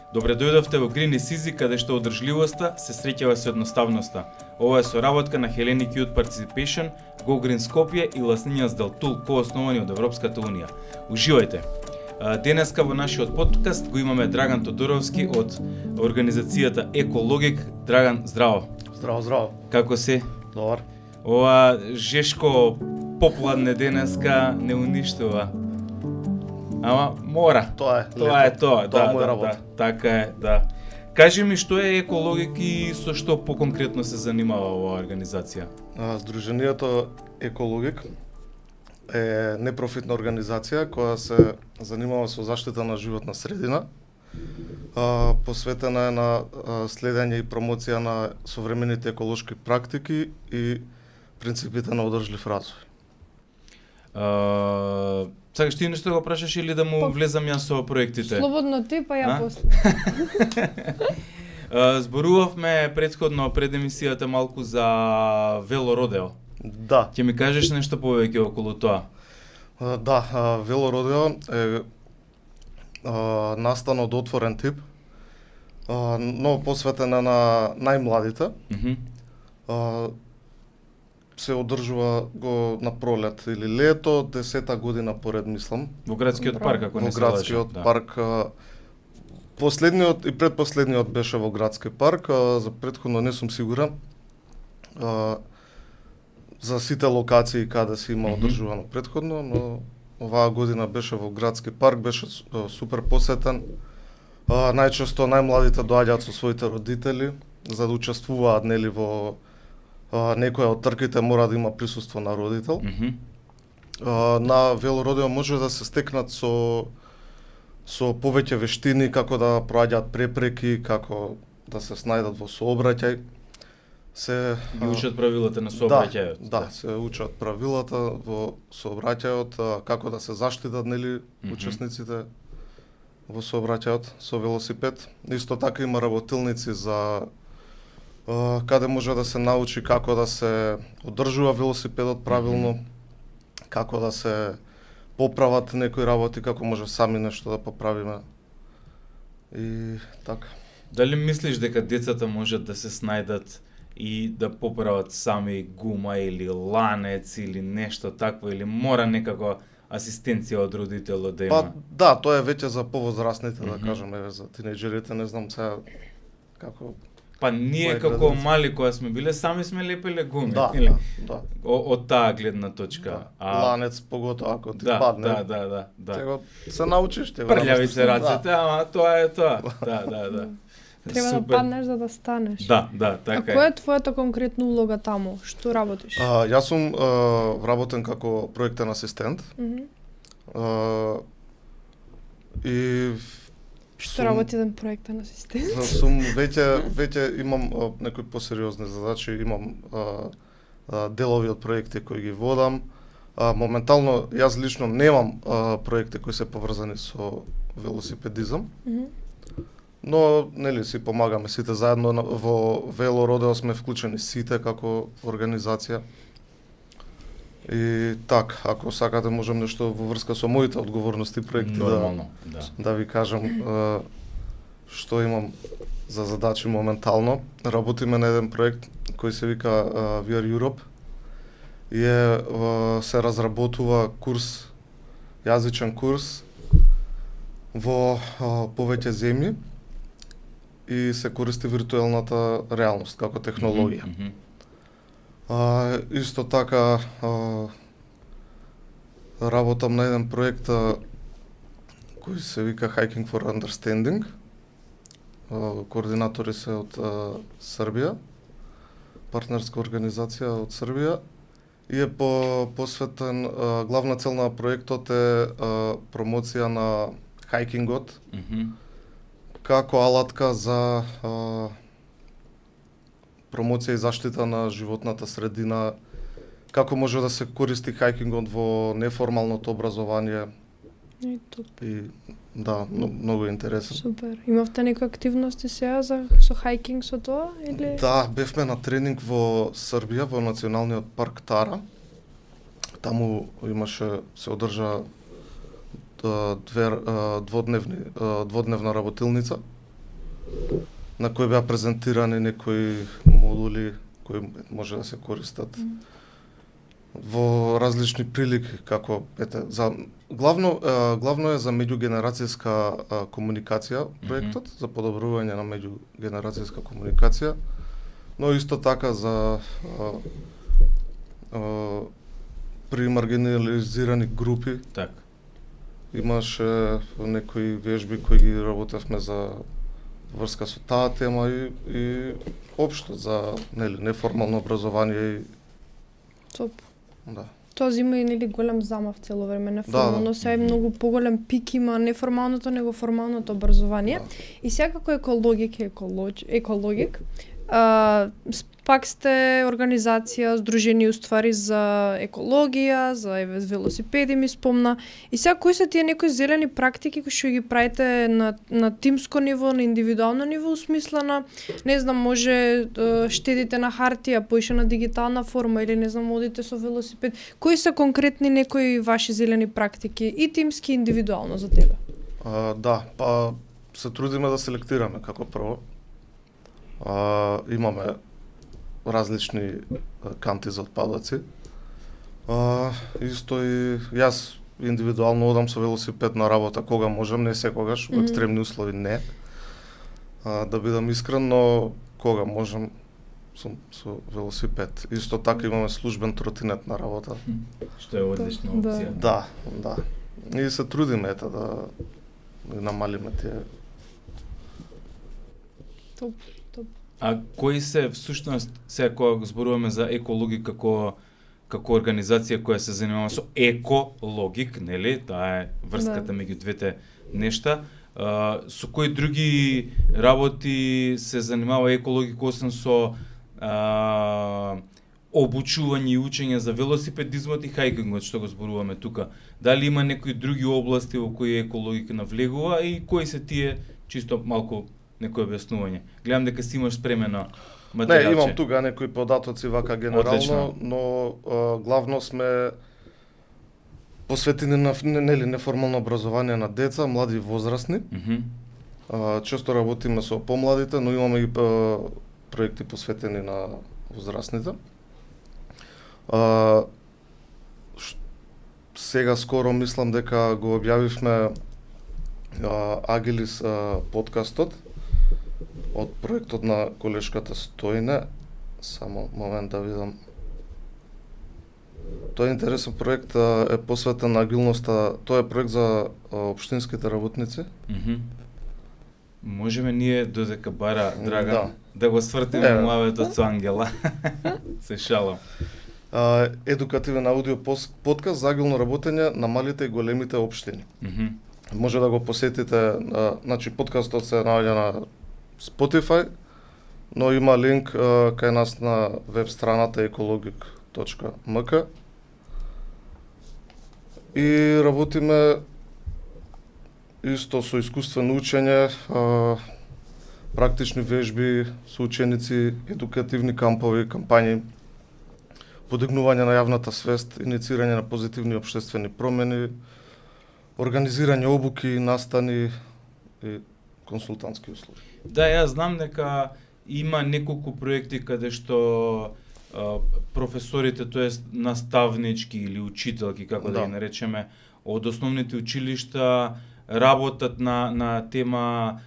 Добре дојдовте во Green is Easy, каде што одржливоста се среќава со едноставноста. Ова е соработка на Hellenic Youth Participation, Go Green Skopje и Ласнињас Дел Тул, коосновани од Европската Унија. Уживајте! Денеска во нашиот подкаст го имаме Драган Тодоровски од организацијата Екологик. Драган, здраво! Здраво, здраво! Како си? Добар. Ова жешко попладне денеска не уништува. Ама мора. Тоа е. Тоа е тоа. Тоа му е да, работа. така е, да. Кажи ми што е Екологик и со што поконкретно се занимава оваа организација? Сдруженијето Екологик е непрофитна организација која се занимава со заштита на животна средина. Посветена е на следење и промоција на современите еколошки практики и принципите на одржлив развој. Сакаш ти нешто го прашаш или да му влезам јас со проектите? Слободно ти, па ја после. Зборувавме претходно пред емисијата малку за велородео. Да. Ќе ми кажеш нешто повеќе околу тоа? Да, велородео е настан од отворен тип, но посветена на најмладите. Се одржува го на пролет или лето, 10-та година поред, мислам. Во градскиот парк, ако не се лажам. Во градскиот парк. Последниот и предпоследниот беше во градски парк, за претходно не сум сигурен. За сите локации каде се има одржувано претходно, но оваа година беше во градски парк, беше супер посетен. Најчесто најмладите доаѓаат со своите родители за да учествуваат нели во некоја од трките, мора да има присуство на родител. На велородео може да се стекнат со повеќе вештини, како да проаѓаат препреки, како да се снајдат во сообраќај. Се ги учат правилата на сообраќајот. Да, се учат правилата во сообраќајот, како да се заштитат нели учесниците во сообраќајот со велосипед. Исто така има работилници за каде може да се научи како да се одржува велосипедот правилно, како да се поправат некои работи, како може сами нешто да поправиме. И така. Дали мислиш дека децата можат да се снајдат и да поправат сами гума или ланец или нешто такво, или мора некако асистенција од родителот да има? Па да, тоа е веќе за повозрастните, да кажеме, за тинејџерите, не знам сега како. Па ние како мали кога сме биле, сами сме лепеле гуми, да, или? Да. Од таа гледна точка. Да. Ланец поготоа ако ти да, падне. Да. Tego се научиш, tego. Прљави се рацете, ама тоа е тоа. Да. Треба да паднеш за да станеш. Да, така е. А која е твојата конкретна улога таму? Што работиш? Јас сум вработен како проектен асистент. И што работи еден проектен асистент? Сум веќе имам некои посериозни задачи, имам делови од проекти кои ги водам. Моментално јас лично немам проекти кои се поврзани со велосипедизам. Но нели си помагаме сите заедно во велородео, сме вклучени сите како организација. И така, ако сакате можам нешто во врска со моите одговорности проекти да ви кажам што имам за задачи моментално. Работиме на еден проект кој се вика We Are Europe и се разработува курс, јазичен курс во повеќе земји и се користи виртуелната реалност како технологија. Исто така работам на еден проект кој се вика Hiking for Understanding. Координатори се од Србија, партнерска организација од Србија и е посветен, главна цел на проектот е промоција на хајкингот како алатка за промоција и заштита на животната средина, како може да се користи хајкингот во неформалното образование. И да, многу интересен. Супер. Имавте некои активности сега со хајкинг со тоа или? Да, бевме на тренинг во Србија, во Националниот парк Тара. Таму се одржа дводневна работилница на кој беа презентирани некои модули кои може да се користат во различни прилики, како главно е за меѓугенерацијска комуникација проектот, за подобрување на меѓугенерацијска комуникација, но исто така за при маргинализирани групи. Так. Имаше некои вежби кои ги работевме за врска со таа тема и општо за неформално образование Топ. да. Тоа зима и нели голем замав цело време неформално, сега е многу поголем пик има неформалното него формалното образование. И секако екологик, пак сте организација, здружени уствари за екологија, за велосипеди ми спомна. И сега кои се тие некои зелени практики кои што ги правите на тимско ниво, на индивидуално ниво, усмисла на, не знам, може штедите на хартија, поише на дигитална форма или не знам, одите со велосипед. Кои се конкретни некои ваши зелени практики и тимски и индивидуално за тебе? Да, па се трудиме да селектираме како прво. Имаме различни канти за отпадоци. Исто и јас индивидуално одам со велосипед на работа кога можам, не секогаш, во екстремни услови не. Да бидам искрен, но кога можам сум со велосипед. Исто така имаме службен тротинет на работа. Што е одлична опција. Да. И се трудиме да намалиме тие. Топ. А кои се всушност сега кога го зборуваме за екологик како организација која се занимава со екологик, нели? Таа е врската меѓу двете нешта. Со кои други работи се занимава екологик освен со обучување и учење за велосипедизмот и хајкингот што го зборуваме тука? Дали има некои други области во кои екологик навлегува и кои се тие, чисто малку некој објаснување? Гледам дека си имаш спремено материјалче. Не, имам тука некои податоци вака генерално, одлично, но главно сме посветени на неформално образование на деца, млади и возрастни. Често работиме со помладите, но имаме и проекти посветени на возрастните. Сега скоро мислам дека го објавивме Агилис подкастот од проектот на колешката Стојне. Само момент да видам. Тој интересен проект е посветен на агилноста. Тоа е проект за општинските работници. Можеме ние додека бара Драган да го свртиме муаветот со Ангела. Се шалам. Едукативен аудио подкаст за агилно работење на малите и големите општини. Може да го посетите, значи подкастот се наоѓа на Spotify, но има линк кај нас на веб страната ecologic.mk и работиме исто со искуствено учење, практични вежби со ученици, едукативни кампови, кампањи, подигнување на јавната свест, иницирање на позитивни општествени промени, организирање обуки, настани и консултантски услуги. Да, јас знам дека има неколку проекти каде што професорите, тоест наставнички или учителки, како да ги наречеме, од основните училишта работат на тема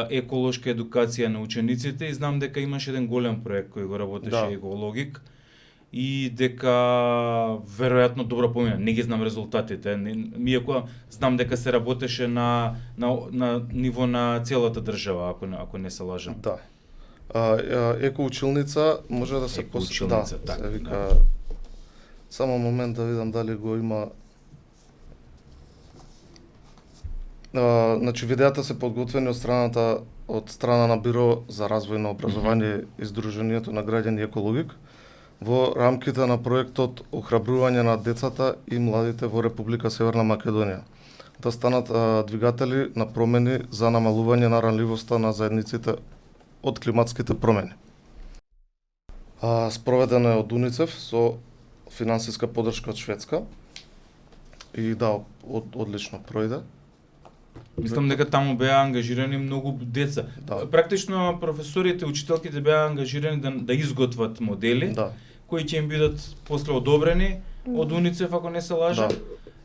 еколошка едукација на учениците и знам дека имаш еден голем проект кој го работеше екологик и дека веројатно добро помина. Не ги знам резултатите. Иако знам дека се работеше на ниво на целата држава, ако не се лажам. Да. Екоучилница може да се екоучилница, се вика. Само момент да видам дали го има. Значи видеата се подготвени од страна на Биро за развој на образование и Сдруженијето на граѓани екологик во рамките на проектот Охрабрување на децата и младите во Република Северна Македонија, да станат двигатели на промени за намалување на ранливоста на заедниците од климатските промени. Спроведено е од УНИЦЕФ со финансиска поддршка од Шведска и одлично пројде. Мислам дека таму беа ангажирани многу деца. Да. Практично професорите, учителките беа ангажирани да изготват модели Да. кои ќе им бидат после одобрени од УНИЦЕФ, ако не се лажам, Да.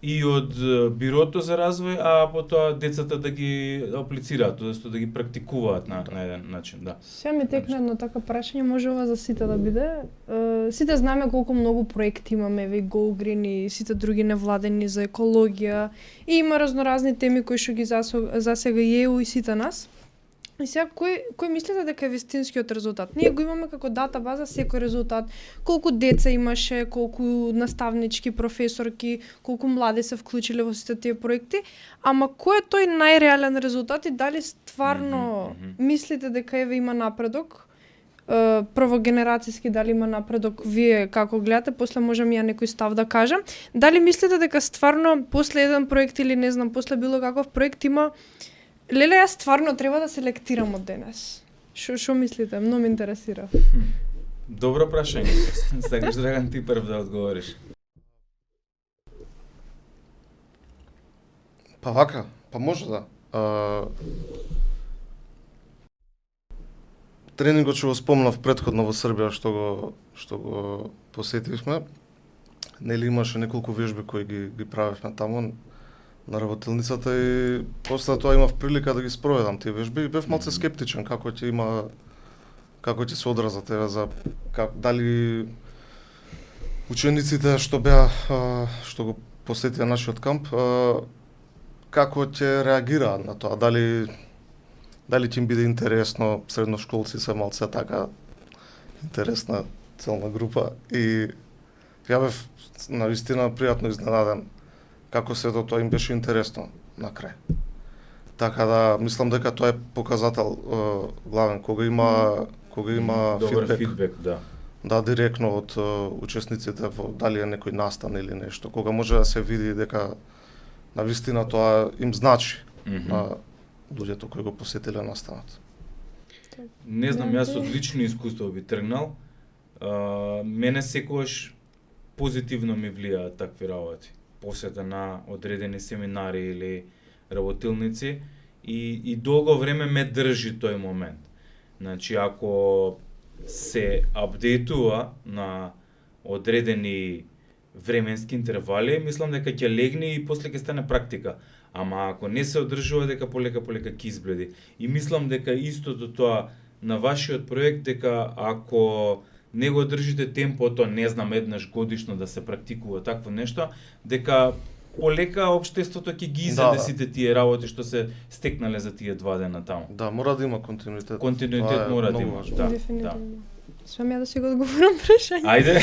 и од Бирото за развој, а потоа децата да ги аплицираат, одnosno да ги практикуваат на еден начин, да. Сега ми текна едно така прашање, може ова за сите да биде. Сите знаеме колку многу проекти имаме, еве Go Green и сите други невладени за екологија, и има разноразни теми кои што ги засега и ЕУ и сите нас. И сега, кој мислите дека е вистинскиот резултат? Ние го имаме како датабаза секој резултат, колку деца имаше, колку наставнички, професорки, колку млади се вклучиле во сите тие проекти, ама кој е тој најреален резултат и дали стварно мислите дека еве има напредок? Прво генерацијски дали има напредок, вие како гледате, после можам ја некој став да кажам. Дали мислите дека стварно после еден проект или не знам, после било каков проект има леле, јас стварно треба да селектирам од денес. Шо мислите? Многу ме интересира. Добро прашање. Сакаш, Драган, ти прв да одговориш? Па вака, па може да. Тренингот што го спомнав претходно во Србија што го посетивме, нели имаше неколку вежби кои ги правевме таму на работилницата и после тоа имав прилика да ги спроведам тие вежби и бев малце скептичен како ќе се одразат за дали учениците што го посетија нашиот камп како ќе реагираат на тоа, дали ќе им биде интересно, средношколци се малце така интересна целна група и ја бев навистина пријатно изненаден како сето тоа им беше интересно на крај. Така да мислам дека тоа е показател главен кога има добар фидбек, да. Да, директно од учесниците во дали е некој настан или нешто, кога може да се види дека навистина тоа им значи на луѓето кои го посетиле настанот. Не знам, јас од лично искуство би тргнал. Мене секогаш позитивно ми влијаат такви работи. Посета на одредени семинари или работилници и долго време ме држи тој момент. Значи, ако се апдейтува на одредени временски интервали, мислам дека ќе легне и после ќе стане практика. Ама ако не се одржува, дека полека ќе избледи. И мислам дека истото тоа на вашиот проект, дека ако не го држите темпото, не знам, еднаш годишно да се практикува такво нешто, дека полека општеството ќе ги изеде сите тие работи што се стекнале за тие 2 дена таму. Да, мора да има континуитет. Континуитет мора да има, да. Дефинитивно. Свам ја да си го одговорам прашање. Ајде.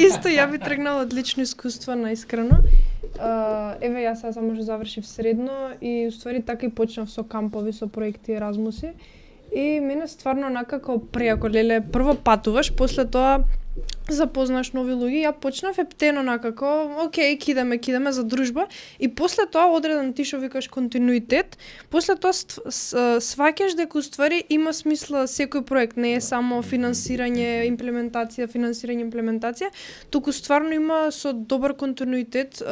Исто, ја би тргнала од лично искуство на искрено. Еве, јас само што завршив средно и уствари така и почнав со кампови, со проекти Еразмуси. И мене стварно накако преако, леле, прво патуваш, после тоа запознаш нови луѓе, ја почнав ептено накако, окей, кидаме за дружба и после тоа одреден ти што викаш континуитет, после тоа сваќаш дека уствари има смисла секој проект, не е само финансирање, имплементација, туку стварно има со добар континуитет,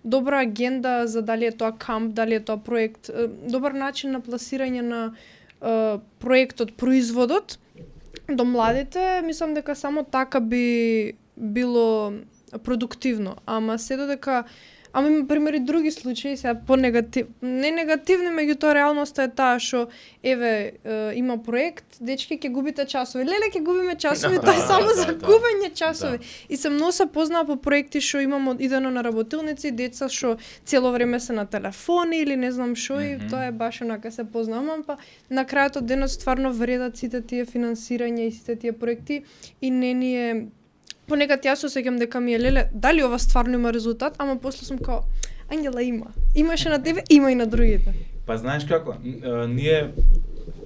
добра агенда за дали е тоа камп, дали е тоа проект, добар начин на пласирање на проектот, производот до младите, мислам дека само така би било продуктивно, ама се додека има примери други случаи, сега не негативни, меѓутоа реалноста е таа што еве има проект, дечки ќе губите часови. Леле ќе губиме часови, тоа е само за губење часови. И се многу се познава по проекти што имам идено на работилници, деца што цело време се на телефони или не знам што и тоа е баш онака се познавам, па на крајот од денот стварно вредат сите тие финансирања и сите тие проекти и не ни е понекад јас осеќам дека ми е леле, дали ова стварно има резултат, ама после сум као, Ангела има. Имаше на тебе, има и на другите. Па знаеш како, ние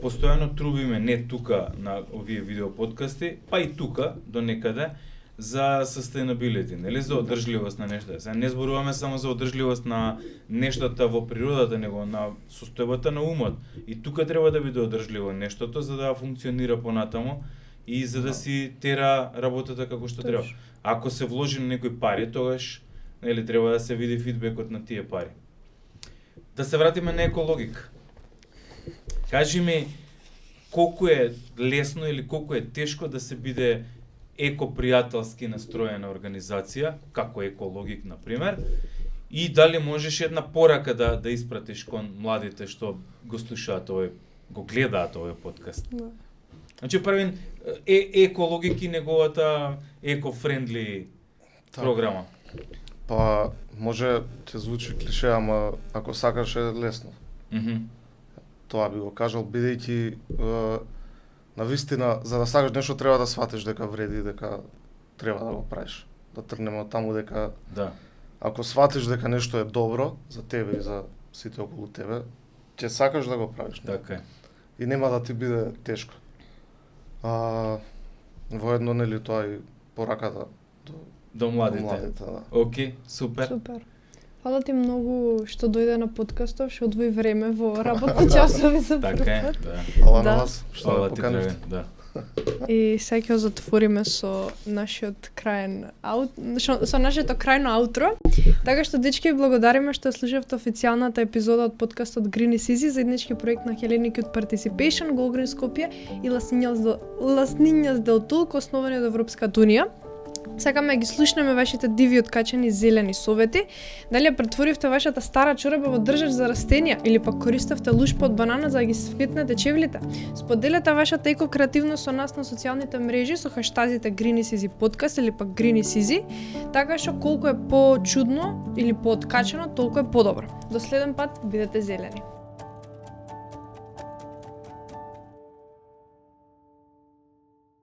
постојано трубиме не тука на овие видео подкасти, па и тука до некаде за sustainability, нели, за одржливост на нешто. Сега не зборуваме само за одржливост на нештата во природата, него на состојбата на умот. И тука треба да биде одржливо нештото за да функционира понатаму и за да си тера работата како што треба. Ако се вложи на некои пари, тогаш нели треба да се види фидбекот на тие пари. Да се вратиме на екологик. Кажи ми, колку е лесно или колку е тешко да се биде екопријателски настроена организација, како екологик, например, и дали можеш една порака да испратиш кон младите што го слушаат го гледаат овој подкаст. Да. Значи првен екологик и неговата еко-френдли програма. Па може ќе звучи клише, ама ако сакаш е лесно. Тоа би го кажал, бидејќи навистина, за да сакаш нешто треба да сватиш дека вреди, дека треба да го правиш. Да тргнеме од таму дека ако сватиш дека нешто е добро за тебе и за сите околу тебе, ќе сакаш да го правиш. Така е. И нема да ти биде тешко. Воедно нели тоа и пораката до младите. Да. Океј, супер. Супер. Фала ти многу што дојде на подкастов, што одвои време во работни часови за прв Така е, пат. да. Фала Да. на вас што ме Фала ти, поканивте. Драган, да. И сега ќе затвориме со нашиот краен со нашето крајно аутро. Така што дечки ви благодариме што слушавте официјалната епизода од подкастот Green is Easy, заеднички проект на Hellenic Youth Participation, Go Green Skopje и Ласнињас дел Тулк, основани од Европската унија. Сакаме да ги слушнеме вашите диви откачени зелени совети. Дали ја претворивте вашата стара чораба во држач за растенија или пак користевте лушпа од банана за да ги светнете чевлите? Споделете вашата еко-креативност со нас на социјалните мрежи со хаштазите Green is Easy подкаст или пак Green is Easy, така што колку е по-чудно или по-откачено, толку е подобро. До следен пат, бидете зелени.